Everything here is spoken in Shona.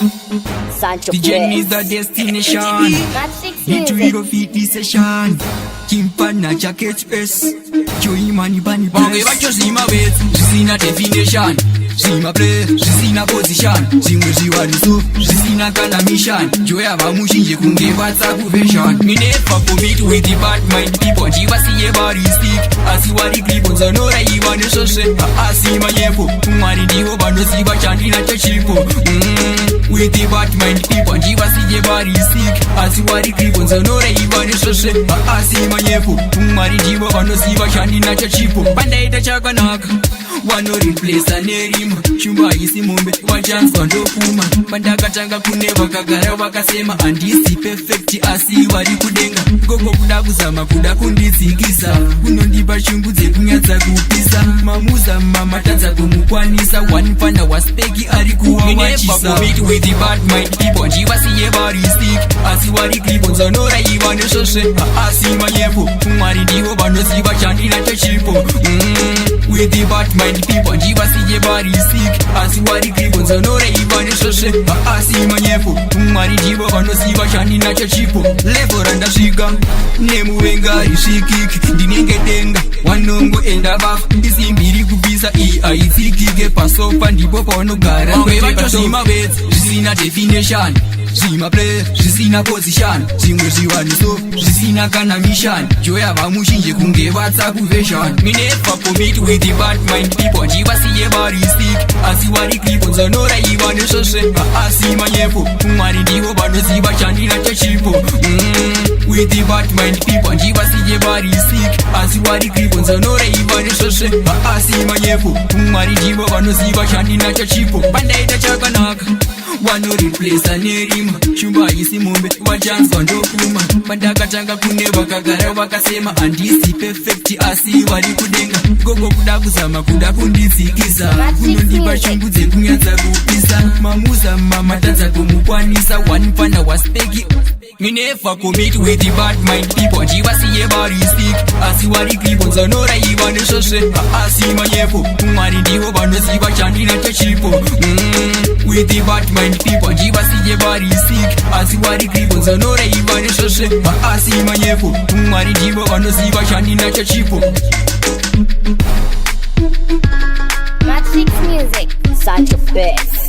Sancho The journey is Best. the destination. Matrix Need to Music. hero feed this session. Kimpana jacket press. Joy money bunny Bange bacho zima wet. Zina definition. Zima play. Zina position. Zimwe ziwariso. Zina kana mission. Joy abamushinje kunge batsa vision. Me never commit with the bad mind people. Jiva siye bari stick. Asiwari clip zonora iwane sose. Asima yepo. Umari diho bando siba chandina chachipo. With the bad mind people. Jiva siye bari stick. Asiwari clip zonora iwane sose. Asima yepo. Umari diho bando siba chandina chachipo. Bandaita chakanaka. Wano replace anerima. Shumba isi mumbe. Wachance wandofuma. Bandakatanga kuneva kagara wakasema. Andisi perfect asi wari kudenga. Gogo kuda kuzama kuda kunditsikisa. Kunondipa shungu dzekunyatsa kupisa. Mamuza mamatadza kumukwanisa. Wanifana waspeki ari kuwawachisa. Me never commit with the bad mind people. Njiva siye bari stick. Asi wari clip zonora iwane sose. Asima yepo. Umari ndiho banosiva chandina chachipo. With the bad mind people. Njiva siye bari stick. Asi wari clip zonora iwane sose. Asima yepo. Umari ndiho banosiva chandina chachipo. Levo randa shiga. Nemuwenga ishikiki. Ndinengetenga. Wanongo enda bafu. Isimbiri kubisa aitsikike pasofa ndipo paunogara. Wange vacho zima wets. Zisina definition. Zima play, zisina position. Zimwe ziwaniso, zisina kana mission. Joy abamushinje kunge batsa vision. Me never commit with the bad mind people. Njiva siye bari stick. Asiwari clip zonora iwane sose. Asima yepo. Umari ndiho bando siba chandina chachipo. With the bad mind people. Njiva siye bari stick. Asiwari clip zonora iwane sose. Asima yepo. Umari ndiho bando siba chandina chachipo. Bandaita chakanaka. Wano replace anerima. Shumba isi mumbe. Wachance wandofuma. Bandakatanga kuneva kagara wakasema. Andisi perfect asi wari kudenga. Gogo kuda kuzama kuda kunditsikisa. Kunondipa shungu dzekunyatsa kupisa. Mamuza mamatadza kumukwanisa. Wanifana waspeki. Me never commit with the bad mind people. Njiva siye bari stick. Asiwari clip zonora iwane sose. Asima yepo. Umari ndiho banosiva chandina chachipo. With the bad mind people. Njiva siye bari stick. Asiwari clip zonora iwane sose. Asima yepo. Umari ndiho banosiva chandina chachipo. Matrix Music. Sancho Best.